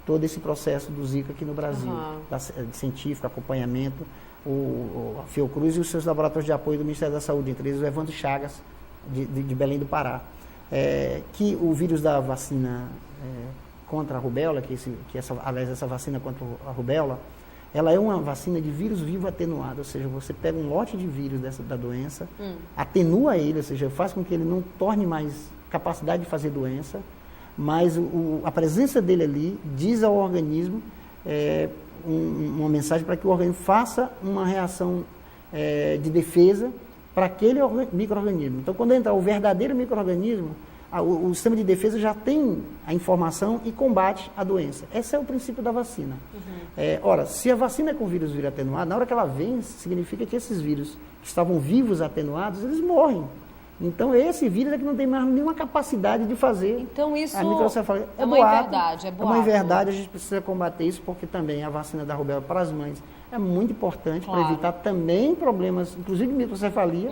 todo esse processo do Zika aqui no Brasil, de científico, acompanhamento, a Fiocruz e os seus laboratórios de apoio do Ministério da Saúde, entre eles o Evandro Chagas, de Belém do Pará, que o vírus da vacina contra a rubéola, aliás, essa vacina contra a rubéola, ela é uma vacina de vírus vivo atenuado, ou seja, você pega um lote de vírus da doença, atenua ele, ou seja, faz com que ele não torne mais capacidade de fazer doença, mas a presença dele ali diz ao organismo uma mensagem para que o organismo faça uma reação de defesa para aquele micro-organismo. Então, quando entra o verdadeiro micro-organismo, o sistema de defesa já tem a informação e combate a doença. Esse é o princípio da vacina. Ora, se a vacina é com vírus atenuado, na hora que ela vem, significa que esses vírus que estavam vivos atenuados, eles morrem. Então, esse vírus é que não tem mais nenhuma capacidade de fazer a microcefalia. É uma inverdade, é boato. É uma inverdade, a gente precisa combater isso, porque também a vacina da rubéola para as mães é muito importante para evitar também problemas, inclusive microcefalia,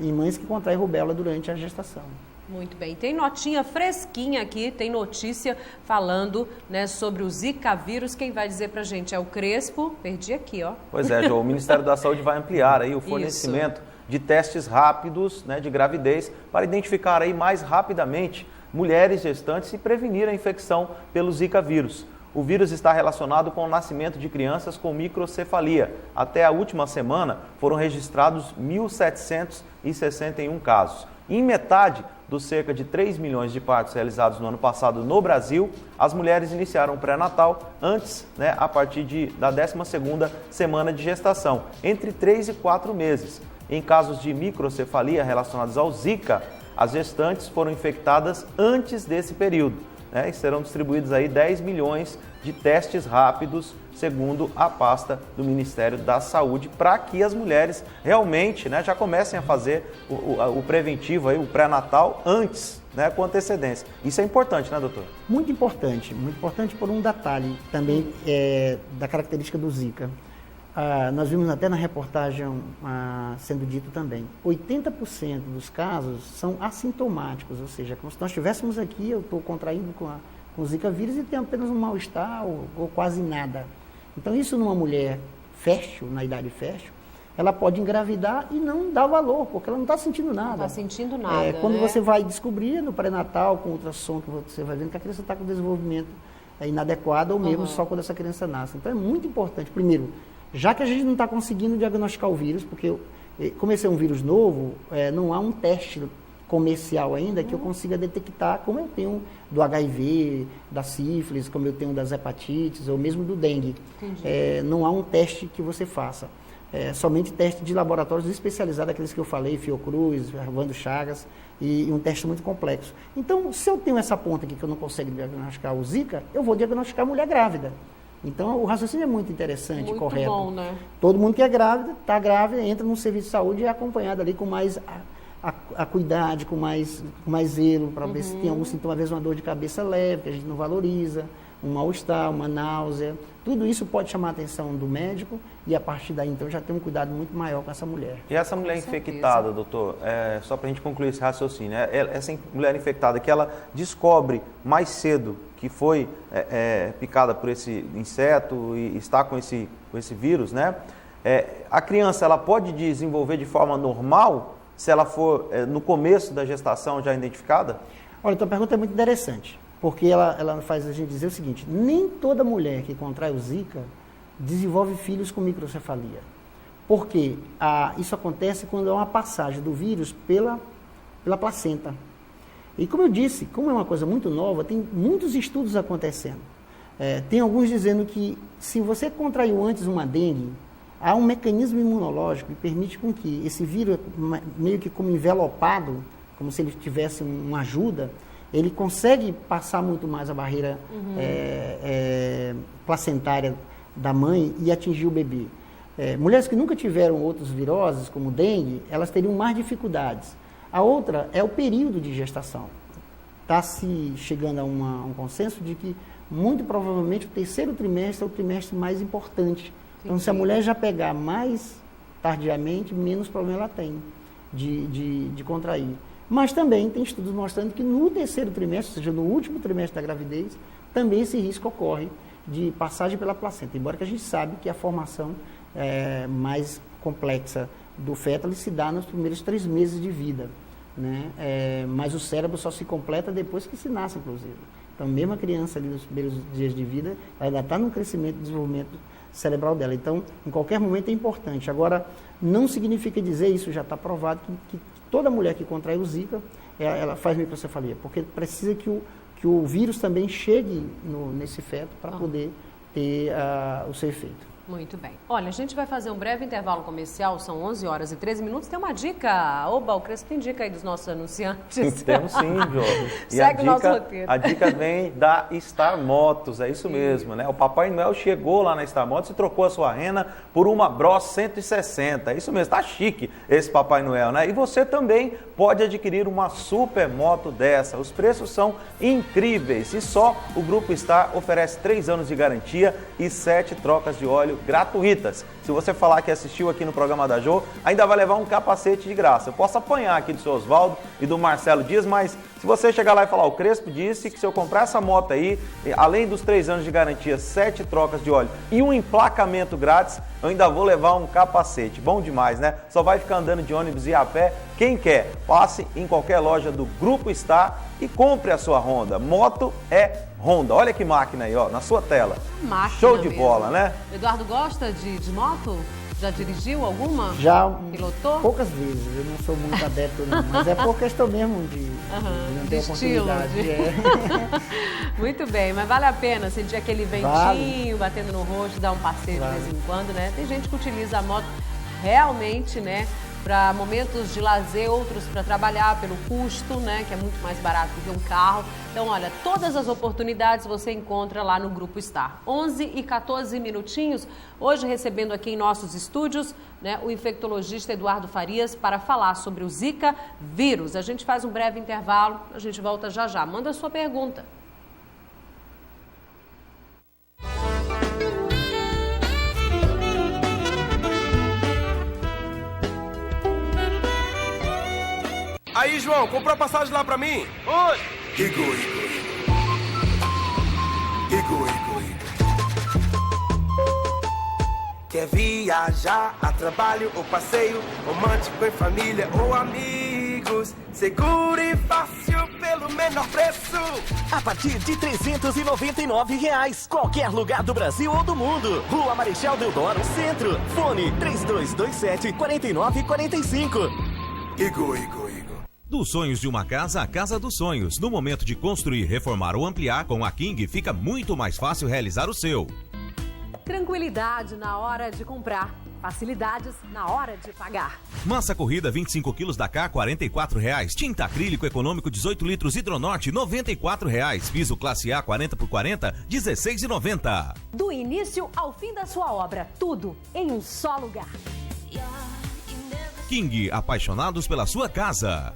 em mães que contraem rubéola durante a gestação. Muito bem. Tem notinha fresquinha aqui, tem notícia falando, né, sobre o Zika vírus. Quem vai dizer pra gente é o Crespo. Perdi aqui, ó. Pois é, João, o Ministério da Saúde vai ampliar aí o fornecimento de testes rápidos, né, de gravidez para identificar aí mais rapidamente mulheres gestantes e prevenir a infecção pelo Zika vírus. O vírus está relacionado com o nascimento de crianças com microcefalia. Até a última semana foram registrados 1.761 casos. Em metade dos cerca de 3 milhões de partos realizados no ano passado no Brasil, as mulheres iniciaram o pré-natal antes, né, a partir da 12ª semana de gestação, entre 3 e 4 meses. Em casos de microcefalia relacionados ao Zika, as gestantes foram infectadas antes desse período, né, e serão distribuídos aí 10 milhões de testes rápidos, segundo a pasta do Ministério da Saúde, para que as mulheres realmente, né, já comecem a fazer o preventivo, aí, o pré-natal antes, né, com antecedência. Isso é importante, né, doutor? Muito importante por um detalhe também da característica do Zika. Nós vimos até na reportagem sendo dito também, 80% dos casos são assintomáticos, ou seja, como se nós estivéssemos aqui, eu estou contraindo com o Zika vírus e tenho apenas um mal-estar ou quase nada. Então isso numa mulher fértil, na idade fértil, ela pode engravidar e não dar valor, porque ela não está sentindo nada. Não está sentindo nada, quando você vai descobrir no pré-natal, com ultrassom, que você vai vendo que a criança está com desenvolvimento inadequado ou mesmo só quando essa criança nasce. Então é muito importante, primeiro, já que a gente não está conseguindo diagnosticar o vírus, porque como esse é um vírus novo, não há um teste comercial ainda que eu consiga detectar, como eu tenho do HIV, da sífilis, como eu tenho das hepatites, ou mesmo do dengue. Não há um teste que você faça. Somente teste de laboratórios especializados, aqueles que eu falei, Fiocruz, Evandro Chagas, e um teste muito complexo. Então, se eu tenho essa ponta aqui que eu não consigo diagnosticar o Zika, eu vou diagnosticar a mulher grávida. Então, o raciocínio é muito interessante, muito correto. Bom, né? Todo mundo que é grávida, está grávida, entra no serviço de saúde e é acompanhado ali com mais acuidade, com mais zelo, para ver se tem algum sintoma, às vezes uma dor de cabeça leve, que a gente não valoriza, um mal-estar, uma náusea. Tudo isso pode chamar a atenção do médico e a partir daí, então, já tem um cuidado muito maior com essa mulher. E essa mulher infectada, doutor, só para a gente concluir esse raciocínio, essa mulher infectada que ela descobre mais cedo que foi picada por esse inseto e está com esse vírus, né? A criança ela pode desenvolver de forma normal se ela for no começo da gestação já identificada? Olha, então a pergunta é muito interessante, porque ela faz a gente dizer o seguinte: nem toda mulher que contrai o Zika desenvolve filhos com microcefalia. Porque isso acontece quando há uma passagem do vírus pela placenta. E como eu disse, como é uma coisa muito nova, tem muitos estudos acontecendo. Tem alguns dizendo que se você contraiu antes uma dengue, há um mecanismo imunológico que permite com que esse vírus, meio que como envelopado, como se ele tivesse uma ajuda, ele consegue passar muito mais a barreira placentária da mãe e atingir o bebê. Mulheres que nunca tiveram outras viroses, como dengue, elas teriam mais dificuldades. A outra é o período de gestação. Está se chegando a um consenso de que, muito provavelmente, o terceiro trimestre é o trimestre mais importante. Então, se a mulher já pegar mais tardiamente, menos problema ela tem de contrair. Mas também tem estudos mostrando que no terceiro trimestre, ou seja, no último trimestre da gravidez, também esse risco ocorre de passagem pela placenta, embora que a gente sabe que a formação mais complexa do feto se dá nos primeiros 3 meses de vida, né? Mas o cérebro só se completa depois que se nasce, inclusive. Então, mesmo a criança ali nos primeiros dias de vida, ela ainda está no crescimento e desenvolvimento cerebral dela. Então, em qualquer momento é importante. Agora, não significa dizer, isso já está provado, que toda mulher que contrai o Zika, ela faz microcefalia, porque precisa que o vírus também chegue nesse feto para poder ter o seu efeito. Muito bem. Olha, a gente vai fazer um breve intervalo comercial, são 11 horas e 13 minutos. Tem uma dica, Oba, o Crespo tem dica aí dos nossos anunciantes? Temos sim, Jô. Segue o nosso roteiro. A dica vem da Star Motos, é isso mesmo, né? O Papai Noel chegou lá na Star Motos e trocou a sua rena por uma Bros 160, é isso mesmo, tá chique esse Papai Noel, né? E você também pode adquirir uma super moto dessa. Os preços são incríveis e só o Grupo Star oferece 3 anos de garantia e 7 trocas de óleo gratuitas. Se você falar que assistiu aqui no programa da Jô, ainda vai levar um capacete de graça. Eu posso apanhar aqui do seu Oswaldo e do Marcelo Dias, mas se você chegar lá e falar, o Crespo disse que se eu comprar essa moto aí, além dos 3 anos de garantia, 7 trocas de óleo e um emplacamento grátis, eu ainda vou levar um capacete. Bom demais, né? Só vai ficar andando de ônibus e a pé. Quem quer, passe em qualquer loja do Grupo Star e compre a sua Honda. Moto é Honda. Olha que máquina aí, ó, na sua tela. Máquina Show de mesmo. Bola, né? Eduardo gosta de moto? Já dirigiu alguma? Já. Pilotou? Poucas vezes. Eu não sou muito adepto, não. Mas é por questão mesmo de não ter oportunidade. Muito bem, mas vale a pena sentir aquele ventinho batendo no rosto, dar um passeio de vez em quando, né? Tem gente que utiliza a moto realmente, né, para momentos de lazer, outros para trabalhar pelo custo, né, que é muito mais barato do que um carro. Então, olha, todas as oportunidades você encontra lá no Grupo Star. 11 e 14 minutinhos, hoje recebendo aqui em nossos estúdios, né, o infectologista Eduardo Farias para falar sobre o Zika vírus. A gente faz um breve intervalo, a gente volta já já. Manda a sua pergunta. Aí, João, comprou a passagem lá pra mim? Oi! Igor. Quer viajar a trabalho ou passeio, romântico em família ou amigos? Seguro e fácil pelo menor preço. A partir de R$ 399, qualquer lugar do Brasil ou do mundo. Rua Marechal Deodoro, Centro. Fone 3227-4945. Igor. Dos sonhos de uma casa à casa dos sonhos. No momento de construir, reformar ou ampliar, com a King fica muito mais fácil realizar o seu. Tranquilidade na hora de comprar. Facilidades na hora de pagar. Massa corrida 25 quilos da K, R$ 44,00. Tinta acrílico econômico 18 litros Hidronorte, R$ 94,00. Piso classe A 40x40, R$ 16,90. Do início ao fim da sua obra, tudo em um só lugar. King, apaixonados pela sua casa.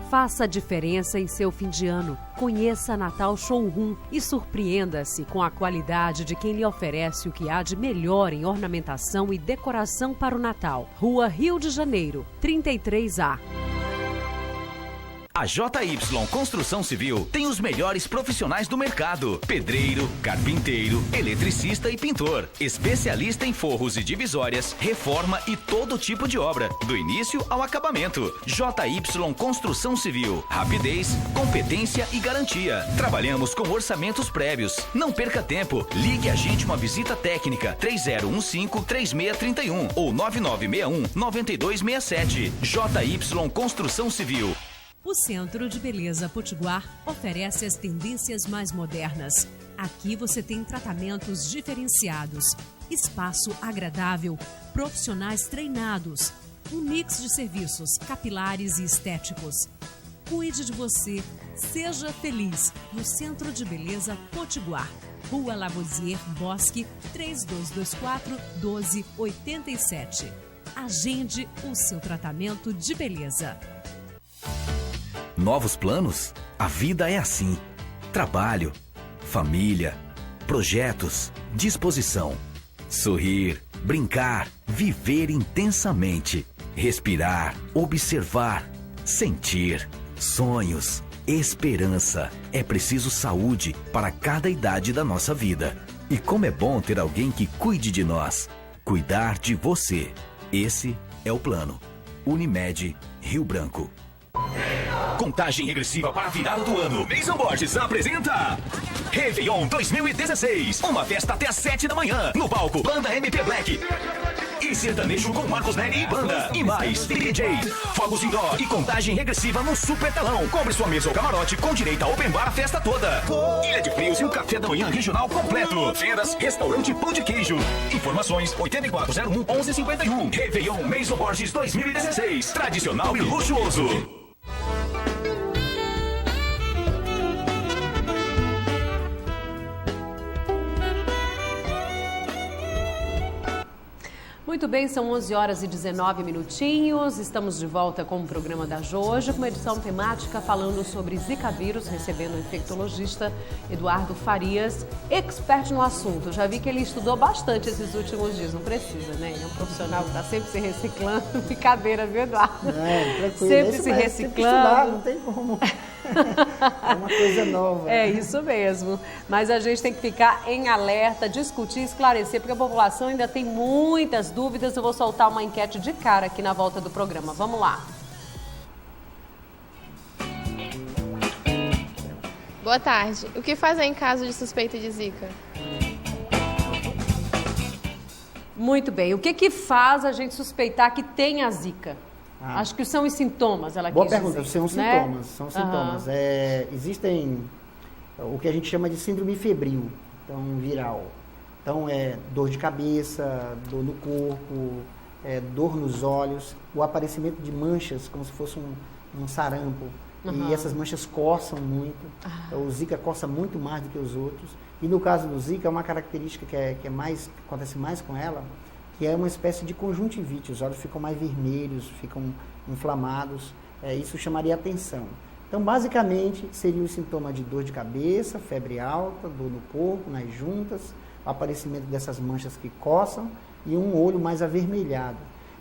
Faça a diferença em seu fim de ano. Conheça a Natal Showroom e surpreenda-se com a qualidade de quem lhe oferece o que há de melhor em ornamentação e decoração para o Natal. Rua Rio de Janeiro, 33A. A JY Construção Civil tem os melhores profissionais do mercado: pedreiro, carpinteiro, eletricista e pintor. Especialista em forros e divisórias, reforma e todo tipo de obra, do início ao acabamento. JY Construção Civil. Rapidez, competência e garantia. Trabalhamos com orçamentos prévios. Não perca tempo. Ligue a gente uma visita técnica 3015-3631 ou 9961-9267. JY Construção Civil. O Centro de Beleza Potiguar oferece as tendências mais modernas. Aqui você tem tratamentos diferenciados, espaço agradável, profissionais treinados, um mix de serviços capilares e estéticos. Cuide de você, seja feliz no Centro de Beleza Potiguar. Rua Lavoisier Bosque, 3224-1287. Agende o seu tratamento de beleza. Novos planos? A vida é assim. Trabalho, família, projetos, disposição. Sorrir, brincar, viver intensamente. Respirar, observar, sentir. Sonhos, esperança. É preciso saúde para cada idade da nossa vida. E como é bom ter alguém que cuide de nós. Cuidar de você. Esse é o plano. Unimed Rio Branco. Contagem regressiva para a virada do ano. Maison Borges apresenta Réveillon 2016. Uma festa até às 7 da manhã. No palco, Banda MP Black. E sertanejo com Marcos Neri e banda. E mais, DJ, fogos indoor e contagem regressiva no Super Telão. Compre sua mesa ou camarote com direito a open bar a festa toda. Ilha de Frios e um café da manhã regional completo. Feiras, restaurante Pão de Queijo. Informações 8401-1151. Réveillon Maison Borges 2016. Tradicional e luxuoso. Muito bem, são 11 horas e 19 minutinhos. Estamos de volta com o programa da Jô, hoje com uma edição temática falando sobre Zika vírus, recebendo o infectologista Eduardo Farias, expert no assunto. Já vi que ele estudou bastante esses últimos dias, não precisa, né? Ele é um profissional que está sempre se reciclando. Brincadeira, viu, Eduardo? Tranquilo. Sempre se reciclando. Não tem como. É uma coisa nova. É isso mesmo. Mas a gente tem que ficar em alerta, discutir, esclarecer, porque a população ainda tem muitas dúvidas. Eu vou soltar uma enquete de cara aqui na volta do programa. Vamos lá. Boa tarde. O que fazer em caso de suspeita de Zika? Muito bem. O que faz a gente suspeitar que tem a Zika? Acho que são os sintomas, ela Boa quis pergunta, dizer, são os né? sintomas. São sintomas. Existem o que a gente chama de síndrome febril, então viral. Então é dor de cabeça, dor no corpo, dor nos olhos, o aparecimento de manchas, como se fosse um sarampo. E essas manchas coçam muito. O Zika coça muito mais do que os outros. E no caso do Zika, é uma característica que acontece mais com ela, que é uma espécie de conjuntivite. Os olhos ficam mais vermelhos, ficam inflamados. Isso chamaria atenção. Então, basicamente, seria o sintoma de dor de cabeça, febre alta, dor no corpo, nas juntas, o aparecimento dessas manchas que coçam e um olho mais avermelhado.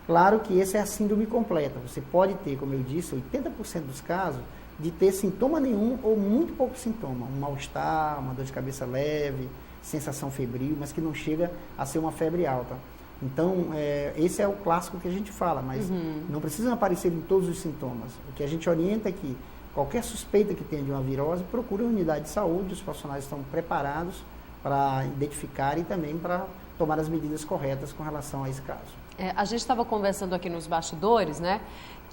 Claro que essa é a síndrome completa. Você pode ter, como eu disse, 80% dos casos, de ter sintoma nenhum ou muito pouco sintoma. Um mal-estar, uma dor de cabeça leve, sensação febril, mas que não chega a ser uma febre alta. Então, esse é o clássico que a gente fala, mas não precisam aparecer em todos os sintomas. O que a gente orienta é que qualquer suspeita que tenha de uma virose, procure a unidade de saúde, os profissionais estão preparados para identificar e também para tomar as medidas corretas com relação a esse caso. A gente estava conversando aqui nos bastidores, né,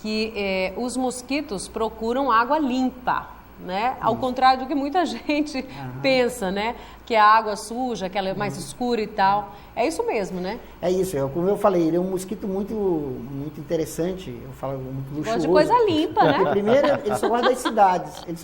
que os mosquitos procuram água limpa, né? Ao contrário do que muita gente pensa, né? Que a água suja, que ela é mais escura e tal. É isso mesmo, né? É isso, como eu falei, ele é um mosquito muito, muito interessante, eu falo muito luxuoso. Gosta de coisa limpa, né? Porque, primeiro, ele só gosta das cidades, ele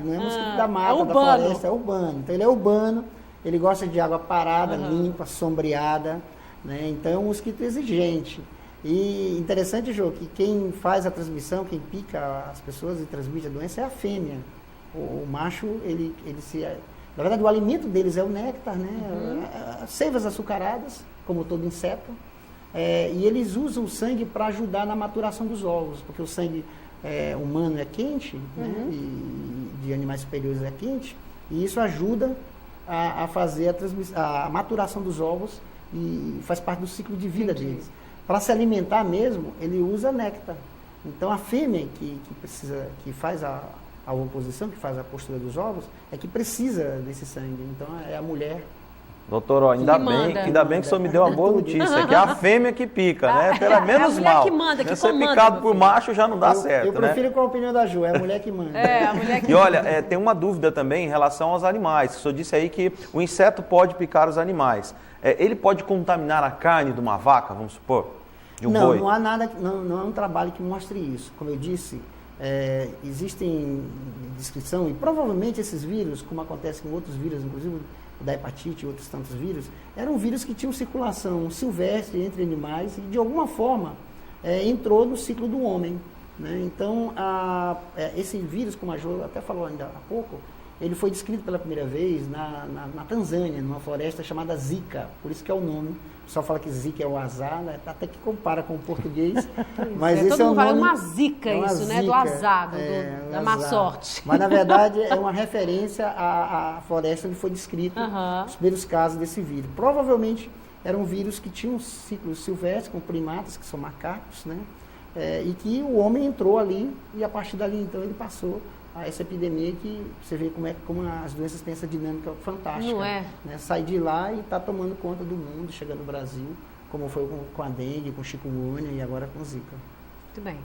não é mosquito da mata, da floresta, é urbano. Então ele é urbano, ele gosta de água parada, limpa, sombreada, né? Então é um mosquito exigente. E interessante, Jô, que quem faz a transmissão, quem pica as pessoas e transmite a doença é a fêmea. O macho, ele se... Na verdade, o alimento deles é o néctar, né? As seivas açucaradas, como todo inseto. E eles usam o sangue para ajudar na maturação dos ovos, porque o sangue humano é quente, né? E de animais superiores é quente, e isso ajuda a fazer a maturação dos ovos e faz parte do ciclo de vida deles. Para se alimentar mesmo, ele usa néctar. Então, a fêmea que faz a oposição, que faz a postura dos ovos, é que precisa desse sangue. Então, é a mulher Doutor, ainda bem que o senhor me deu uma boa notícia, que é a fêmea que pica, né? Pelo menos mal. É a mulher que manda, que comanda. Ser picado por macho já não dá certo, eu prefiro com a opinião da Ju, é a mulher que manda. A mulher que E olha, tem uma dúvida também em relação aos animais. O senhor disse aí que o inseto pode picar os animais. Ele pode contaminar a carne de uma vaca, vamos supor? De um boi? Não há nada, não é um trabalho que mostre isso. Como eu disse, existem descrição, e provavelmente esses vírus, como acontece com outros vírus, inclusive da hepatite e outros tantos vírus, eram vírus que tinham circulação silvestre entre animais e, de alguma forma, entrou no ciclo do homem. Né? Então, esse vírus, como a Jo até falou ainda há pouco, ele foi descrito pela primeira vez na Tanzânia, numa floresta chamada Zika, por isso que é o nome. O pessoal fala que Zika é o azar, né? Até que compara com o português. Mas esse todo mundo nome, fala uma zica isso, né? Do azar, da má sorte. Mas, na verdade, é uma referência à floresta onde foi descrito os primeiros casos desse vírus. Provavelmente eram vírus que tinham ciclos silvestres, com primatas, que são macacos, né? E que o homem entrou ali e, a partir dali, então, ele passou a essa epidemia que você vê como as doenças têm essa dinâmica fantástica. Não é? Né? Sai de lá e está tomando conta do mundo, chega no Brasil, como foi com a dengue, com chikungunya e agora com Zika. Muito bem.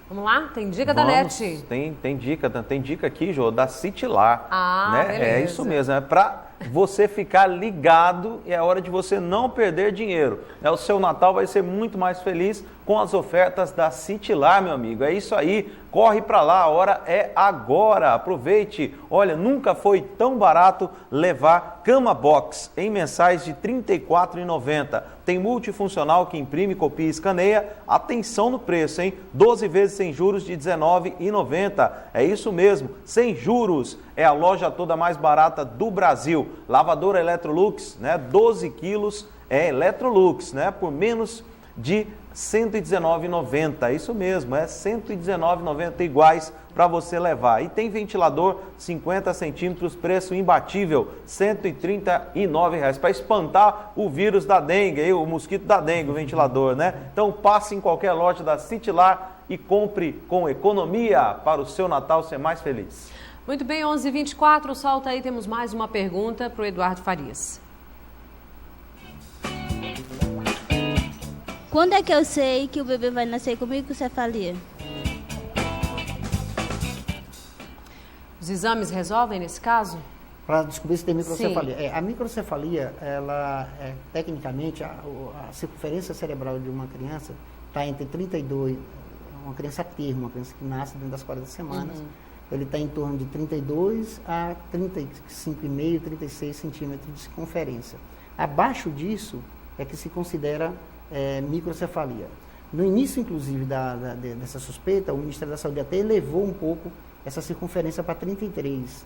Vamos lá? Tem dica da NET? Tem dica aqui, Jô, da Citilar. Né? Beleza. É isso mesmo, é para você ficar ligado e é hora de você não perder dinheiro. O seu Natal vai ser muito mais feliz com as ofertas da Citilar, meu amigo. É isso aí, corre para lá, a hora é agora. Aproveite. Olha, nunca foi tão barato levar cama box em mensais de R$ 34,90. Tem multifuncional que imprime, copia e escaneia. Atenção no preço, hein? 12 vezes sem juros de R$ 19,90. É isso mesmo, sem juros. É a loja toda mais barata do Brasil. Lavadora Electrolux, né? 12 quilos é Electrolux, né? Por menos de R$ 119,90. Isso mesmo, é R$ 119,90 iguais para você levar. E tem ventilador 50 centímetros, preço imbatível, R$ 139,00, para espantar o vírus da dengue, o mosquito da dengue, o ventilador, né? Então passe em qualquer loja da Citilar e compre com economia para o seu Natal ser mais feliz. Muito bem, 11h24, solta aí, temos mais uma pergunta para o Eduardo Farias. Quando é que eu sei que o bebê vai nascer com microcefalia? Os exames resolvem nesse caso? Para descobrir se tem microcefalia. A microcefalia, ela tecnicamente, a circunferência cerebral de uma criança está entre 32, uma criança a termo, uma criança que nasce dentro das 40 semanas, ele está em torno de 32 a 35,5, 36 centímetros de circunferência. Abaixo disso é que se considera microcefalia. No início, inclusive, dessa suspeita, o Ministério da Saúde até elevou um pouco essa circunferência para 33.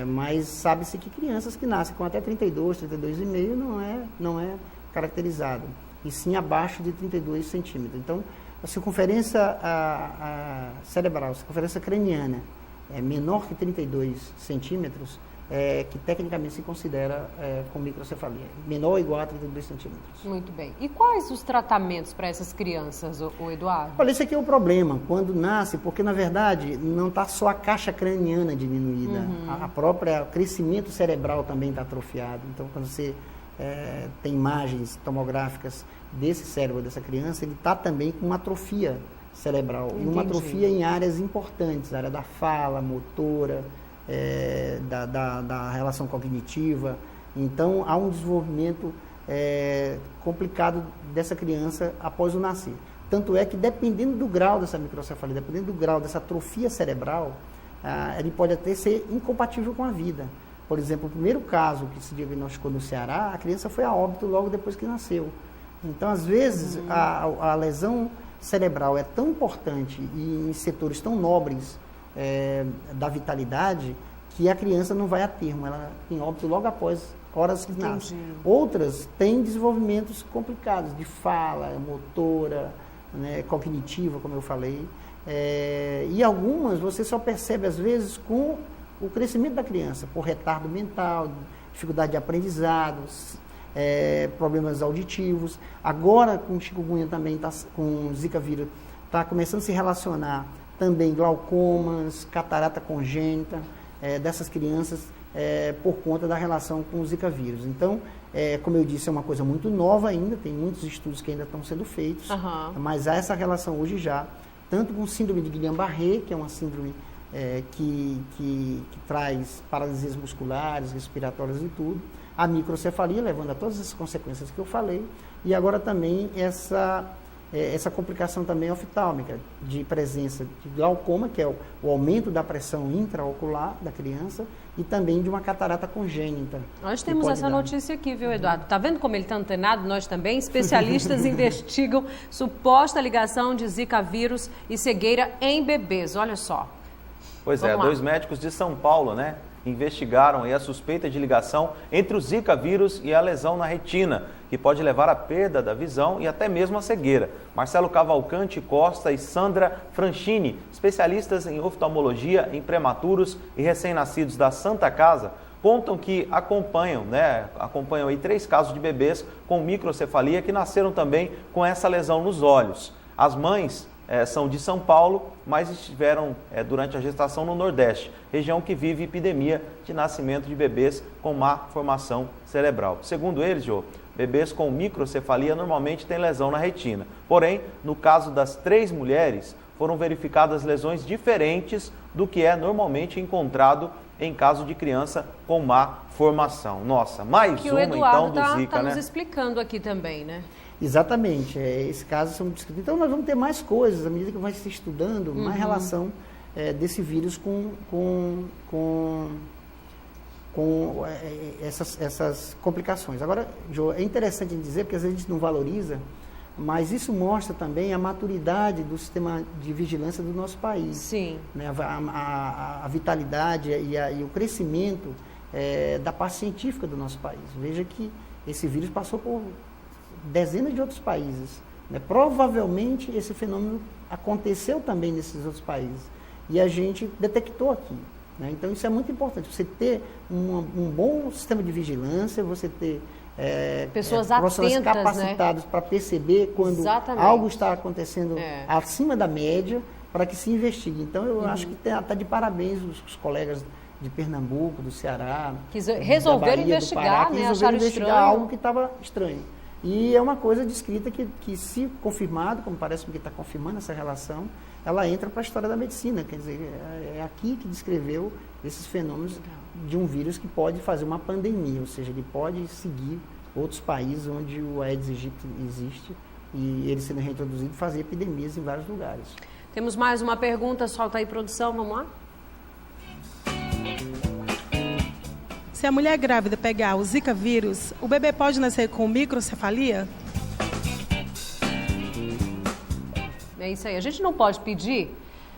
Mas sabe-se que crianças que nascem com até 32, 32,5 não é caracterizado, e sim abaixo de 32 centímetros. Então, a circunferência cerebral, a circunferência craniana, menor que 32 centímetros, que tecnicamente se considera com microcefalia, menor ou igual a 32 centímetros. Muito bem. E quais os tratamentos para essas crianças, o Eduardo? Olha, esse aqui é o problema, quando nasce, porque na verdade não está só a caixa craniana diminuída, o crescimento cerebral também está atrofiado. Então, quando você tem imagens tomográficas desse cérebro dessa criança, ele está também com uma atrofia cerebral. Entendi. E uma atrofia em áreas importantes, a área da fala, motora, da relação cognitiva. Então, há um desenvolvimento complicado dessa criança após o nascer. Tanto é que, dependendo do grau dessa microcefalia, dependendo do grau dessa atrofia cerebral, ele pode até ser incompatível com a vida. Por exemplo, o primeiro caso que se diagnosticou no Ceará, a criança foi a óbito logo depois que nasceu. Então, às vezes, a lesão cerebral é tão importante e em setores tão nobres da vitalidade que a criança não vai a termo, ela tem óbito logo após horas que nasce. Outras têm desenvolvimentos complicados de fala, motora, né, cognitiva, como eu falei, e algumas você só percebe às vezes com o crescimento da criança, por retardo mental, dificuldade de aprendizado, problemas auditivos. Agora, com chikungunya também, com Zika vírus, está começando a se relacionar também glaucomas, catarata congênita, dessas crianças por conta da relação com o Zika vírus. Então, como eu disse, é uma coisa muito nova ainda, tem muitos estudos que ainda estão sendo feitos, mas há essa relação hoje já, tanto com síndrome de Guillain-Barré, que é uma síndrome que traz paralisias musculares, respiratórias e tudo, a microcefalia, levando a todas as consequências que eu falei, e agora também essa complicação também oftálmica, de presença de glaucoma, que é o aumento da pressão intraocular da criança, e também de uma catarata congênita. Nós temos essa notícia aqui, viu, Eduardo? Tá vendo como ele está antenado? Nós também. Especialistas investigam suposta ligação de Zika vírus e cegueira em bebês. Olha só. Pois é, 2 médicos de São Paulo, né, investigaram aí a suspeita de ligação entre o Zika vírus e a lesão na retina, que pode levar à perda da visão e até mesmo à cegueira. Marcelo Cavalcante Costa e Sandra Franchini, especialistas em oftalmologia em prematuros e recém-nascidos da Santa Casa, contam que acompanham aí 3 casos de bebês com microcefalia que nasceram também com essa lesão nos olhos. As mães são de São Paulo, mas estiveram durante a gestação no Nordeste, região que vive epidemia de nascimento de bebês com má formação cerebral. Segundo eles, bebês com microcefalia normalmente têm lesão na retina. Porém, no caso das 3 mulheres, foram verificadas lesões diferentes do que é normalmente encontrado em caso de criança com má formação. Nossa, mais que uma então do Zika, né? O Eduardo está nos né? explicando aqui também, né? Exatamente, esse caso são descritos. Então nós vamos ter mais coisas, à medida que vai se estudando, mais relação desse vírus com essas complicações. Agora, Jo, é interessante dizer, porque às vezes a gente não valoriza, mas isso mostra também a maturidade do sistema de vigilância do nosso país. Sim. Né? A vitalidade e o crescimento da parte científica do nosso país. Veja que esse vírus passou por dezenas de outros países. Né? Provavelmente esse fenômeno aconteceu também nesses outros países e a gente detectou aqui. Né? Então isso é muito importante, você ter um bom sistema de vigilância, você ter pessoas profissionais atentas, capacitados, né? Para perceber quando algo está acontecendo acima da média, para que se investigue. Então eu acho que está de parabéns os colegas de Pernambuco, do Ceará, que resolveram investigar, Pará, que né? resolveram investigar algo que estava estranho. E é uma coisa descrita que se confirmado, como parece que está confirmando essa relação, ela entra para a história da medicina. Quer dizer, é aqui que descreveu esses fenômenos de um vírus que pode fazer uma pandemia, ou seja, ele pode seguir outros países onde o Aedes aegypti existe e ele sendo reintroduzido fazer epidemias em vários lugares. Temos mais uma pergunta, solta aí, produção, vamos lá? Se a mulher grávida pegar o Zika vírus, o bebê pode nascer com microcefalia? É isso aí. A gente não pode pedir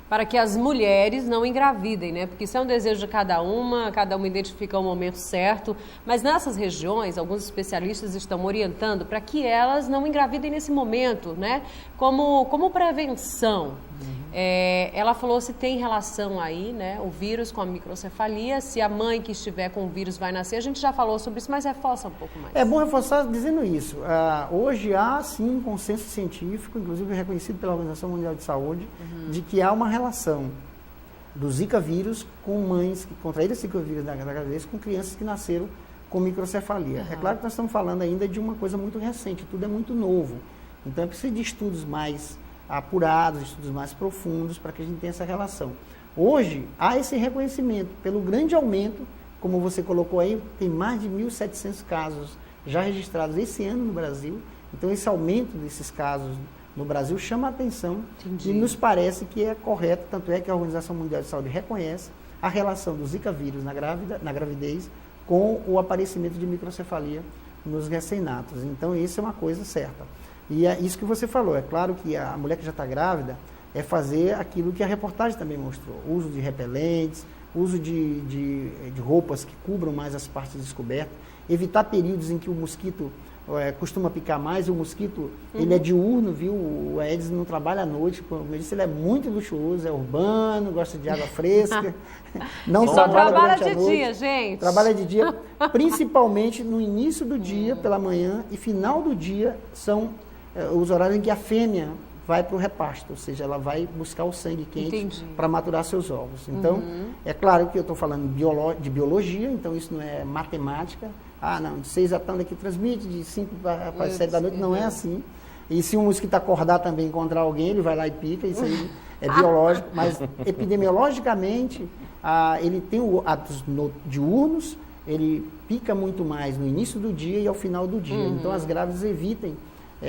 para que as mulheres não engravidem, né? Porque isso é um desejo de cada uma identifica o momento certo. Mas nessas regiões, alguns especialistas estão orientando para que elas não engravidem nesse momento, né? Como prevenção. Ela falou se tem relação aí, né? O vírus com a microcefalia, se a mãe que estiver com o vírus vai nascer. A gente já falou sobre isso, mas reforça um pouco mais. É bom reforçar dizendo isso. Hoje há, sim, um consenso científico, inclusive reconhecido pela Organização Mundial de Saúde, de que há uma relação do Zika vírus com mães que contraíram Zika vírus da gravidez com crianças que nasceram com microcefalia. É claro que nós estamos falando ainda de uma coisa muito recente, tudo é muito novo. Então é preciso de estudos mais apurados, estudos mais profundos para que a gente tenha essa relação. Hoje há esse reconhecimento pelo grande aumento, como você colocou aí, tem mais de 1.700 casos já registrados esse ano no Brasil. Então esse aumento desses casos no Brasil chama a atenção. Entendi. E nos parece que é correto, tanto é que a Organização Mundial de Saúde reconhece a relação do Zika vírus na gravidez com o aparecimento de microcefalia nos recém-natos. Então isso é uma coisa certa. E é isso que você falou, é claro que a mulher que já está grávida é fazer aquilo que a reportagem também mostrou, uso de repelentes, uso de roupas que cubram mais as partes descobertas, evitar períodos em que o mosquito costuma picar mais, e o mosquito ele é diurno, viu? O Aedes não trabalha à noite, como eu disse, ele é muito luxuoso, é urbano, gosta de água fresca, não só trabalha de dia, gente. Trabalha de dia, principalmente no início do dia, pela manhã, e final do dia são os horários em que a fêmea vai para o repasto, ou seja, ela vai buscar o sangue quente para maturar seus ovos. Então, é claro que eu estou falando de biologia, então isso não é matemática. Ah, não, de 6 da tarde aqui transmite, de 5 para 7 da noite, não é assim. E se um mosquito acordar também encontrar alguém, ele vai lá e pica, isso aí é biológico, mas epidemiologicamente, ele tem hábitos diurnos, ele pica muito mais no início do dia e ao final do dia. Então, as grávidas evitem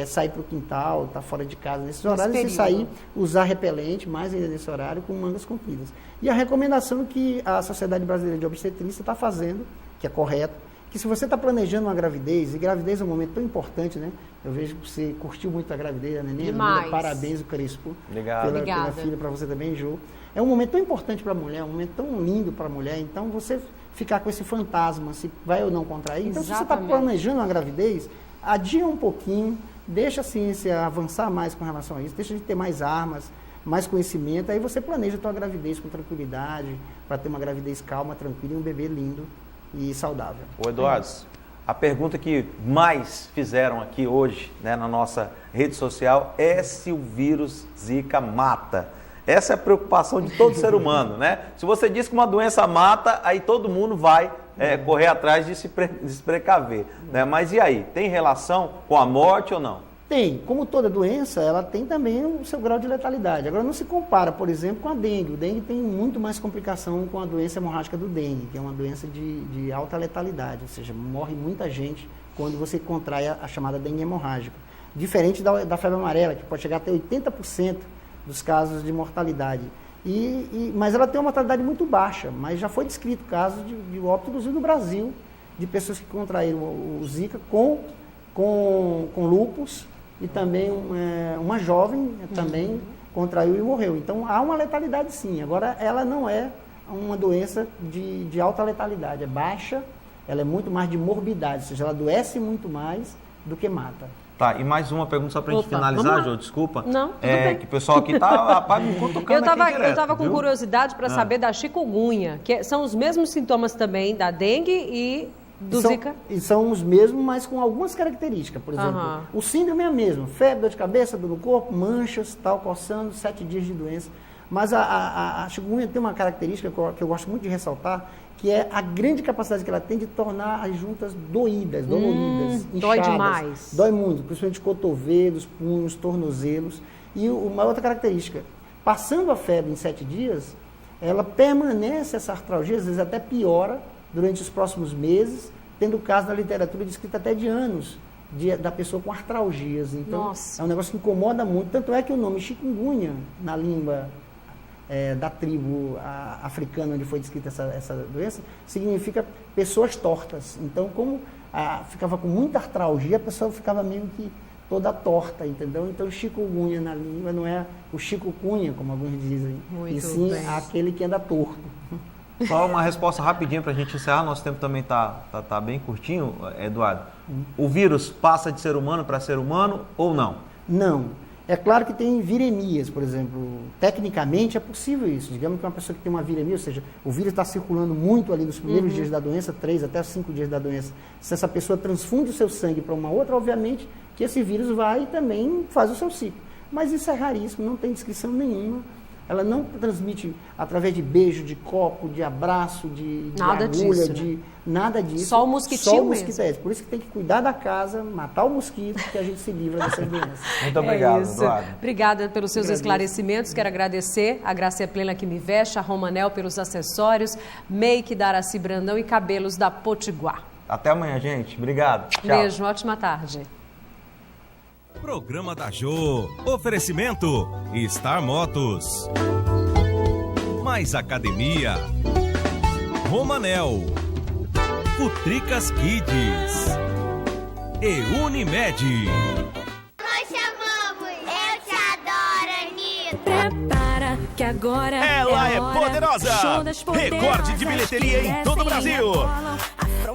sair para o quintal, estar fora de casa nesses horários, e sair, usar repelente, mais ainda nesse horário, com mangas compridas. E a recomendação que a Sociedade Brasileira de Obstetrícia está fazendo, que é correto, que se você está planejando uma gravidez, e gravidez é um momento tão importante, né? Eu vejo que você curtiu muito a gravidez, a neném, parabéns, o Crespo, pela filha, para você também, Ju. É um momento tão importante para a mulher, um momento tão lindo para a mulher, então você ficar com esse fantasma, se vai ou não contrair. Então, se você está planejando uma gravidez, adia um pouquinho, deixa a ciência avançar mais com relação a isso, deixa de ter mais armas, mais conhecimento, aí você planeja a tua gravidez com tranquilidade, para ter uma gravidez calma, tranquila e um bebê lindo e saudável. Ô Eduardo, a pergunta que mais fizeram aqui hoje, né, na nossa rede social, é se o vírus Zika mata. Essa é a preocupação de todo ser humano, né? Se você diz que uma doença mata, aí todo mundo vai correr atrás de se precaver, né? Mas e aí? Tem relação com a morte ou não? Tem. Como toda doença, ela tem também o seu grau de letalidade. Agora, não se compara, por exemplo, com a dengue. O dengue tem muito mais complicação com a doença hemorrágica do dengue, que é uma doença de alta letalidade, ou seja, morre muita gente quando você contrai a chamada dengue hemorrágica. Diferente da febre amarela, que pode chegar até 80% dos casos de mortalidade. Mas ela tem uma mortalidade muito baixa, mas já foi descrito casos de óbito, inclusive no Brasil, de pessoas que contraíram o Zika com lúpus, e também uma jovem também contraiu e morreu. Então, há uma letalidade sim. Agora, ela não é uma doença de alta letalidade, é baixa, ela é muito mais de morbidade, ou seja, ela adoece muito mais do que mata. Tá, e mais uma pergunta só pra gente finalizar, Jô, desculpa. Não, que o pessoal aqui tá me cutucando direto, eu tava com curiosidade para saber da chikungunya, que são os mesmos sintomas também da dengue e do Zika? E são os mesmos, mas com algumas características. Por exemplo, o síndrome é a mesma, febre, dor de cabeça, dor no corpo, manchas, tal, coçando, 7 dias de doença. Mas a chikungunya tem uma característica que eu gosto muito de ressaltar, que é a grande capacidade que ela tem de tornar as juntas doloridas, inchadas. Dói demais. Dói muito, principalmente cotovelos, punhos, tornozelos. E uma outra característica, passando a febre em 7 dias, ela permanece, essa artralgia, às vezes até piora durante os próximos meses, tendo caso na literatura descrito até de anos da pessoa com artralgias. Então, é um negócio que incomoda muito. Tanto é que o nome chikungunya, na língua da tribo africana onde foi descrita essa doença, significa pessoas tortas. Então, como ficava com muita artralgia, a pessoa ficava meio que toda torta, entendeu? Então, chikungunya na língua não é o chikungunya, como alguns dizem, e sim aquele que anda torto. Só uma resposta rapidinha para a gente encerrar, nosso tempo também tá bem curtinho, Eduardo. O vírus passa de ser humano para ser humano ou não? Não. É claro que tem viremias, por exemplo. Tecnicamente é possível isso. Digamos que uma pessoa que tem uma viremia, ou seja, o vírus está circulando muito ali nos primeiros dias da doença, 3 até 5 dias da doença. Se essa pessoa transfunde o seu sangue para uma outra, obviamente que esse vírus vai e também faz o seu ciclo. Mas isso é raríssimo, não tem descrição nenhuma. Ela não transmite através de beijo, de copo, de abraço, de agulha, disso, de nada disso. Só o mosquitinho mesmo. Por isso que tem que cuidar da casa, matar o mosquito, que a gente se livra dessas doenças. Muito obrigado, Eduardo. Obrigada pelos seus esclarecimentos. Quero agradecer a Graça Plena que me veste, a Romanel pelos acessórios, Make da Araci Brandão e cabelos da Potiguar. Até amanhã, gente. Obrigado. Tchau. Beijo, ótima tarde. Programa da Jô. Oferecimento Star Motos. Mais Academia. Romanel. Futricas Kids. E Unimed. Nós chamamos Eu Te Adoro, Anitta. Prepara que agora Ela é poderosa. Recorde de bilheteria em todo o Brasil.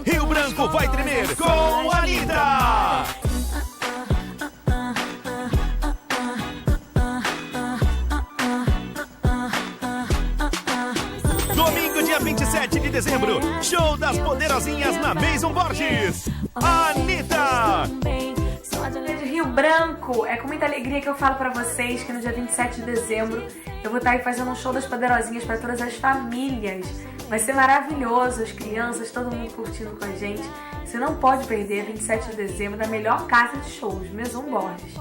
Rio Branco vai tremer com a Anitta. Domingo, dia 27 de dezembro, show das Poderosinhas na Maison Borges. Anitta! De Rio Branco, é com muita alegria que eu falo pra vocês que no dia 27 de dezembro eu vou estar aí fazendo um show das Poderosinhas para todas as famílias. Vai ser maravilhoso, as crianças, todo mundo curtindo com a gente. Você não pode perder 27 de dezembro da melhor casa de shows, Maison Borges.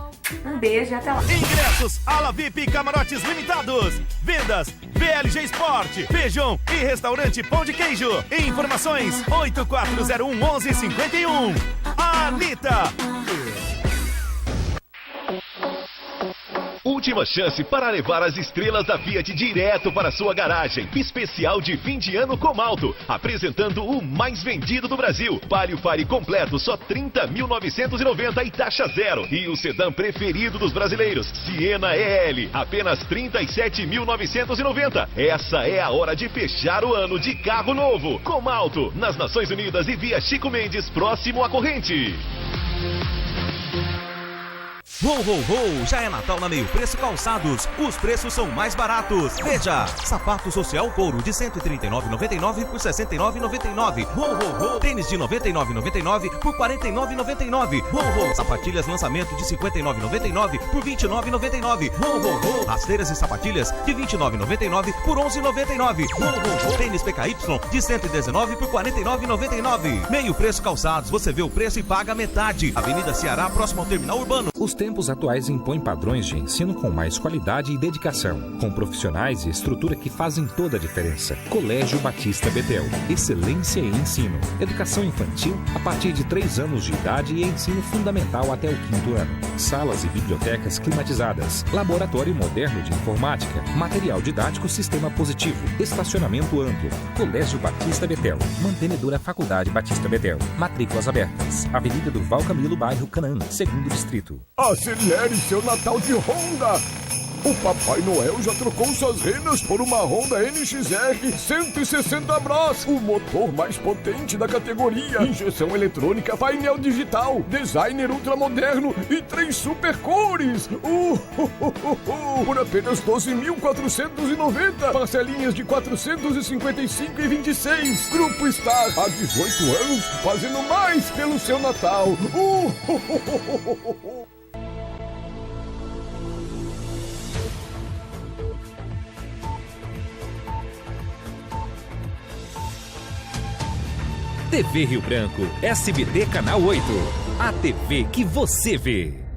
Um beijo e até lá. Ingressos Ala VIP Camarotes Limitados. Vendas BLG Sport, Feijão e Restaurante Pão de Queijo. Informações 8401-1151. Anitta. Última chance para levar as estrelas da Fiat direto para sua garagem. Especial de fim de ano Comalto, apresentando o mais vendido do Brasil. Palio Fire completo, só 30.990 e taxa zero. E o sedã preferido dos brasileiros, Siena EL, apenas 37.990. Essa é a hora de fechar o ano de carro novo. Comalto, nas Nações Unidas e via Chico Mendes, próximo à corrente. Ho, ho, ho! Já é Natal na Meio Preço Calçados. Os preços são mais baratos. Veja! Sapato social couro de R$ 139,99 por R$ 69,99. Ho, ho, ho! Tênis de R$ 99,99 por R$ 49,99. Ho, ho! Sapatilhas lançamento de R$ 59,99 por R$ 29,99. Ho, ho, ho! Rasteiras e sapatilhas de R$ 29,99 por R$ 11,99. Ho, ho, ho! Tênis PKY de R$ 119 por R$ 49,99. Meio Preço Calçados. Você vê o preço e paga metade. Avenida Ceará, próximo ao Terminal Urbano. Os tempos atuais impõem padrões de ensino com mais qualidade e dedicação, com profissionais e estrutura que fazem toda a diferença. Colégio Batista Betel, excelência em ensino. Educação infantil a partir de 3 anos de idade e ensino fundamental até o 5º ano. Salas e bibliotecas climatizadas, laboratório moderno de informática, material didático sistema positivo, estacionamento amplo. Colégio Batista Betel, mantenedora Faculdade Batista Betel. Matrículas abertas. Avenida Durval Camilo, bairro Canaã, 2º Distrito. Acelere seu Natal de Honda! O Papai Noel já trocou suas renas por uma Honda NXR 160 Bros, o motor mais potente da categoria, injeção eletrônica, painel digital, designer ultramoderno e 3 super cores. Por apenas 12.490, parcelinhas de 455,26. Grupo Star, há 18 anos, fazendo mais pelo seu Natal. TV Rio Branco, SBT Canal 8. A TV que você vê.